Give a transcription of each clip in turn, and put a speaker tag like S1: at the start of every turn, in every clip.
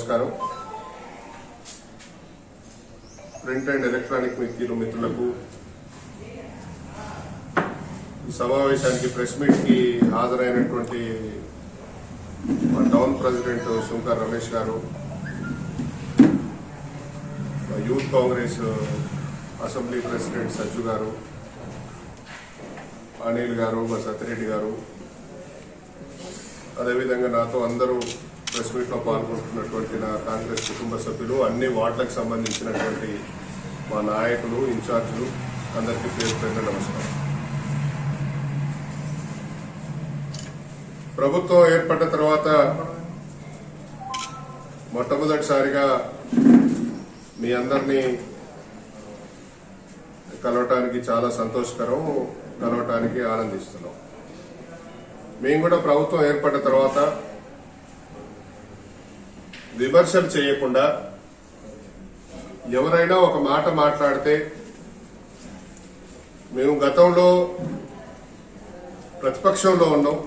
S1: నమస్కారం. Print and electronic మిత్రులకు ఈ సమావేశానికి ప్రెస్ మీట్ కి హాజరైనటువంటి టౌన్ ప్రెసిడెంట్ శంకర్ రమేష్ గారు, youth Congress assembly president Sajju గారు, అనిల్ గారు, మా సత్యరెడ్డి గారు, అదేవిధంగా నాతో అందరూ ప్రెస్ మీట్లో పాల్గొంటున్నటువంటి నా కాంగ్రెస్ కుటుంబ సభ్యులు, అన్ని వార్డులకు సంబంధించినటువంటి మా నాయకులు, ఇన్ఛార్జీలు అందరికీ పేరు పేరున నమస్కారం. ప్రభుత్వం ఏర్పడ్డ తర్వాత మొట్టమొదటిసారిగా మీ అందరినీ కలవటానికి చాలా సంతోషకరం, కలవటానికి ఆనందిస్తున్నాం. మేము కూడా ప్రభుత్వం ఏర్పడ్డ తర్వాత విమర్శలు చేయకుండా ఎవరైనా ఒక మాట మాట్లాడితే మేము గతంలో ప్రతిపక్షంలో ఉన్నాం.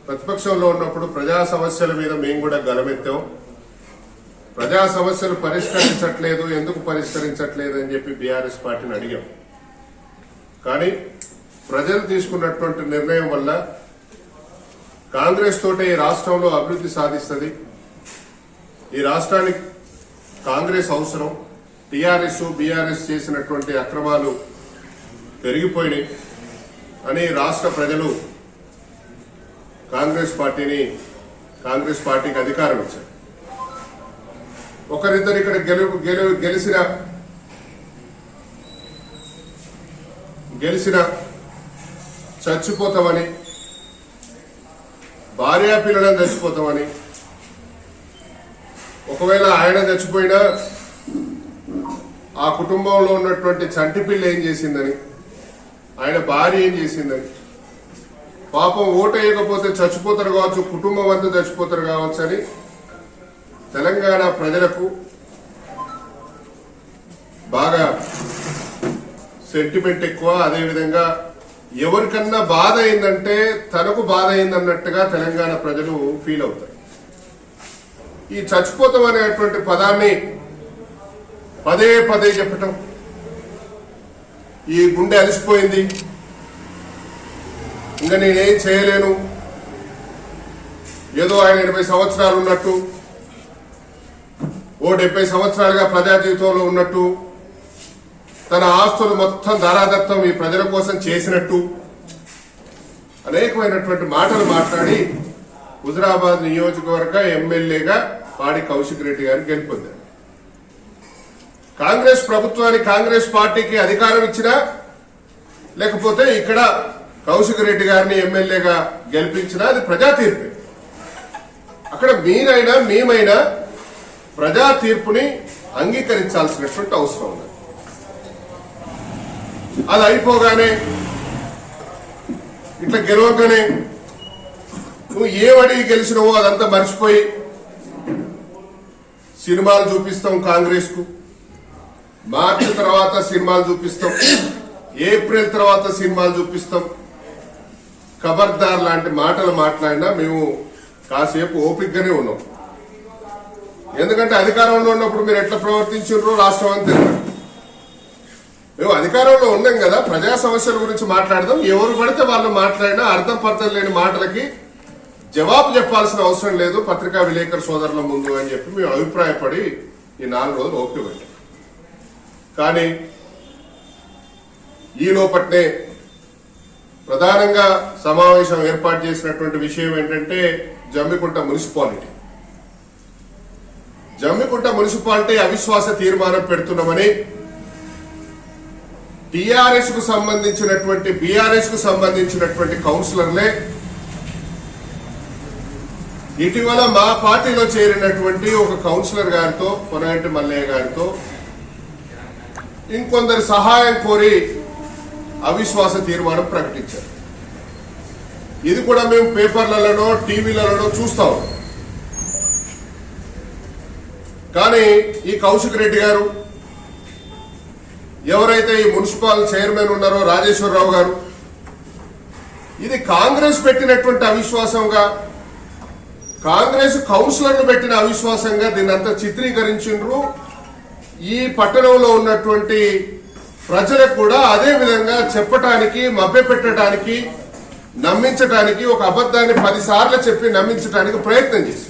S1: ప్రతిపక్షంలో ఉన్నప్పుడు ప్రజా సమస్యల మీద మేము కూడా గలమెత్తాం. ప్రజా సమస్యలు పరిష్కరించట్లేదు, ఎందుకు పరిష్కరించట్లేదు అని చెప్పి బీఆర్ఎస్ పార్టీని అడిగాం. కానీ ప్రజలు తీసుకున్నటువంటి నిర్ణయం వల్ల కాంగ్రెస్ తోటే ఈ రాష్ట్రంలో అభివృద్ధి సాధిస్తుంది, ఈ రాష్ట్రానికి కాంగ్రెస్ అవసరం, టీఆర్ఎస్ బీఆర్ఎస్ చేసినటువంటి అక్రమాలు పెరిగిపోయినాయి అని రాష్ట్ర ప్రజలు కాంగ్రెస్ పార్టీకి అధికారం ఇచ్చారు. ఒకరిద్దరు ఇక్కడ గెలిచిన చచ్చిపోతామని, భార్యా పిల్లలను చచ్చిపోతామని, ఒకవేళ ఆయన చచ్చిపోయినా ఆ కుటుంబంలో ఉన్నటువంటి చంటి పిల్ల ఏం చేసిందని, ఆయన భార్య ఏం చేసిందని, పాపం ఓటు వేయకపోతే చచ్చిపోతారు కావచ్చు, కుటుంబం అంతా చచ్చిపోతారు కావచ్చు అని తెలంగాణ ప్రజలకు బాగా సెంటిమెంట్ ఎక్కువ. అదేవిధంగా ఎవరికన్నా బాధ అయిందంటే తనకు బాధ అయిందన్నట్టుగా తెలంగాణ ప్రజలు ఫీల్ అవుతారు. ఈ చచ్చిపోతాం అనేటువంటి పదాన్ని పదే పదే చెప్పటం, ఈ గుండె అలసిపోయింది, ఇంకా నేనేం చేయలేను, ఏదో ఆయన 80 సంవత్సరాలు ఉన్నట్టు, ఓ 70 సంవత్సరాలుగా ప్రజా జీవితంలో ఉన్నట్టు, తన ఆస్తులు మొత్తం ధారాదత్తం ఈ ప్రజల కోసం చేసినట్టు అనేకమైనటువంటి మాటలు మాట్లాడి హుజురాబాద్ నియోజకవర్గ ఎమ్మెల్యేగా పాడి కౌశిక్ రెడ్డి గారిని గెలుపొందారు. కాంగ్రెస్ ప్రభుత్వానికి, కాంగ్రెస్ పార్టీకి అధికారం ఇచ్చినా, లేకపోతే ఇక్కడ కౌశిక్ రెడ్డి గారిని ఎమ్మెల్యేగా గెలిపించినా అది ప్రజా తీర్పు. అక్కడ మీరైనా మేమైనా ప్రజా తీర్పుని అంగీకరించాల్సినటువంటి అవసరం ఉంది. అది అయిపోగానే ఇట్లా గెలవగానే నువ్వు ఏమడిగి గెలిచినవో అదంతా మర్చిపోయి సినిమాలు చూపిస్తాం, కాంగ్రెస్ కు మార్చి తర్వాత సినిమాలు చూపిస్తాం, ఏప్రిల్ తర్వాత సినిమాలు చూపిస్తాం, ఖబర్దార్ లాంటి మాటలు మాట్లాడినా మేము కాసేపు ఓపికగానే ఉన్నాం. ఎందుకంటే అధికారంలో ఉన్నప్పుడు మీరు ఎట్లా ప్రవర్తించారో రాష్ట్రం అంతా మేము అధికారంలో ఉన్నాం కదా, ప్రజా సమస్యల గురించి మాట్లాడదాం, ఎవరు పడితే వాళ్ళు మాట్లాడినా అర్థం పర్థం లేని మాటలకి జవాబు చెప్పాల్సిన అవసరం లేదు పత్రికా విలేకరు సోదరుల ముందు అని చెప్పి మేము అభిప్రాయపడి ఈ 4 రోజులు ఓపిక పెట్టాం. కానీ ఈ లోపట్నే ప్రధానంగా సమావేశం ఏర్పాటు చేసినటువంటి విషయం ఏంటంటే జమ్మికుంట మున్సిపాలిటీ అవిశ్వాస తీర్మానం పెడుతున్నామని టీఆర్ఎస్ కు సంబంధించినటువంటి, బీఆర్ఎస్ కు సంబంధించినటువంటి కౌన్సిలర్లే ఇటీవల మా పార్టీలో చేరినటువంటి ఒక కౌన్సిలర్ గారితో, పొనగంటి మల్లయ్య గారితో ఇంకొందరి సహాయం కోరి అవిశ్వాస తీర్మానం ప్రకటించారు. ఇది కూడా మేము పేపర్లలోనో టీవీలలోనో చూస్తాం. కానీ ఈ కౌశిక్ రెడ్డి గారు, ఎవరైతే ఈ మున్సిపల్ చైర్మన్ ఉన్నారో రాజేశ్వరరావు గారు, ఇది కాంగ్రెస్ పెట్టినటువంటి అవిశ్వాసంగా కాంగ్రెస్ కౌన్సిలర్లు పెట్టిన అవిశ్వాసంగా దీన్నంతా చిత్రీకరించిండ్రు. ఈ పట్టణంలో ఉన్నటువంటి ప్రజలకు కూడా అదే విధంగా చెప్పటానికి, మభ్యపెట్టడానికి, నమ్మించడానికి, ఒక అబద్ధాన్ని 10 సార్లు చెప్పి నమ్మించడానికి ప్రయత్నం చేశారు.